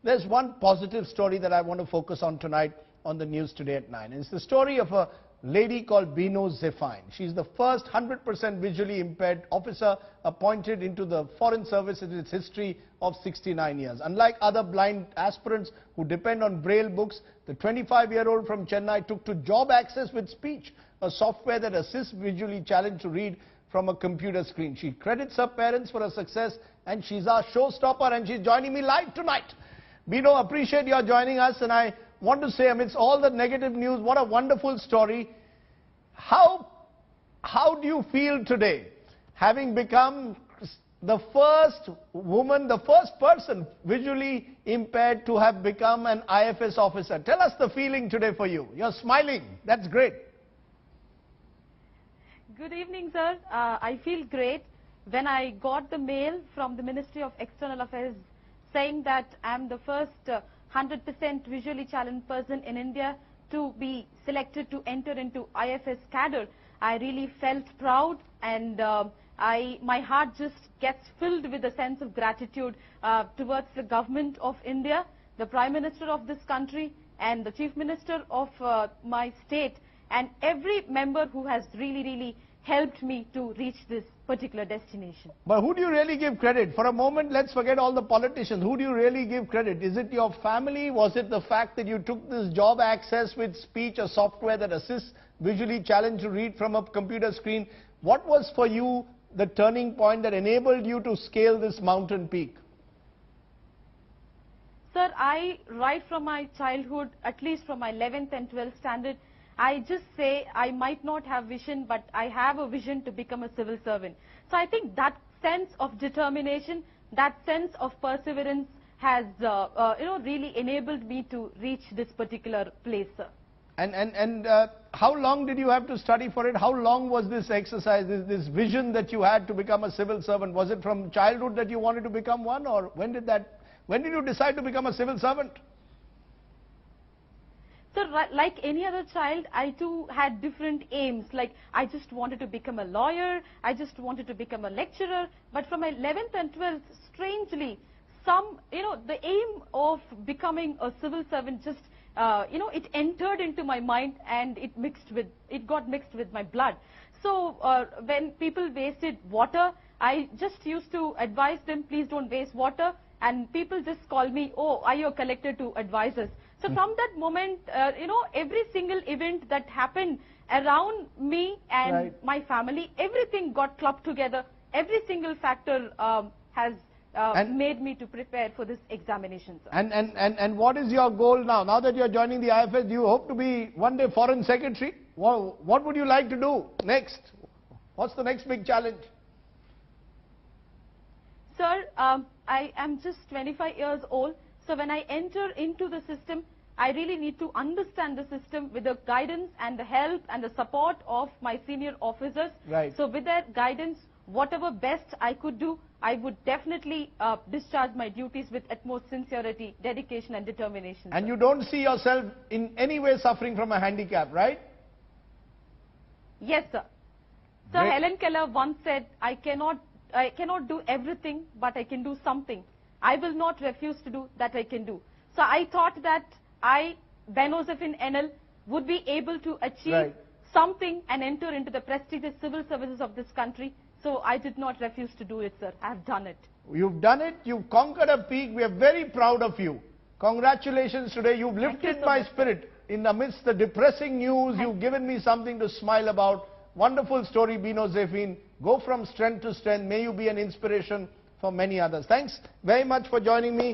There's one positive story that I want to focus on tonight on the news today at 9. It's the story of a lady called Beno. She's the first 100% visually impaired officer appointed into the Foreign Service in its history of 69 years. Unlike other blind aspirants who depend on braille books, the 25-year-old from Chennai took to job access with speech, a software that assists visually challenged to read from a computer screen. She credits her parents for her success, and she's our showstopper, and she's joining me live tonight. Beno, appreciate your joining us, and I want to say, amidst all the negative news, what a wonderful story. How do you feel today, having become the first woman, the first person visually impaired to have become an IFS officer? Tell us the feeling today for you. You're smiling. That's great. Good evening, sir. I feel great. When I got the mail from the Ministry of External Affairs saying that I'm the first 100% visually challenged person in India to be selected to enter into IFS cadre, I really felt proud, and my heart just gets filled with a sense of gratitude towards the government of India, the Prime Minister of this country, and the Chief Minister of my state, and every member who has really helped me to reach this particular destination. But who do you really give credit? For a moment, let's forget all the politicians. Who do you really give credit? Is it your family? Was it the fact that you took this job access with speech, a software that assists visually challenged to read from a computer screen? What was for you the turning point that enabled you to scale this mountain peak? Sir, right from my childhood, at least from my 11th and 12th standard, I just say I might not have vision, but I have a vision to become a civil servant. So I think that sense of determination, that sense of perseverance has really enabled me to reach this particular place, sir. And how long did you have to study for it? How long was this exercise, this vision that you had to become a civil servant? Was it from childhood that you wanted to become one, or when did you decide to become a civil servant? So like any other child, I too had different aims. Like I just wanted to become a lawyer, I just wanted to become a lecturer. But from my 11th and 12th, strangely, the aim of becoming a civil servant just, it entered into my mind, and it got mixed with my blood. So when people wasted water, I just used to advise them, please don't waste water. And people just call me, oh, are you a collector to advise us? So from that moment, every single event that happened around me and my family, everything got clubbed together. Every single factor has made me to prepare for this examination, sir. And what is your goal now? Now that you're joining the IFS, do you hope to be one day Foreign Secretary? What would you like to do next? What's the next big challenge? Sir, I am just 25 years old. So when I enter into the system, I really need to understand the system with the guidance and the help and the support of my senior officers. Right. So with their guidance, whatever best I could do, I would definitely discharge my duties with utmost sincerity, dedication and determination. And sir. You don't see yourself in any way suffering from a handicap, right? Yes, sir. Sir, Helen Keller once said, I cannot do everything, but I can do something. I will not refuse to do that I can do. So I thought that Beno NL, would be able to achieve something and enter into the prestigious civil services of this country. So I did not refuse to do it, sir. I have done it. You've done it. You've conquered a peak. We are very proud of you. Congratulations today. You've lifted my spirit. In the midst of the depressing news, you've given me something to smile about. Wonderful story, Beno. Go from strength to strength. May you be an inspiration for many others. Thanks very much for joining me.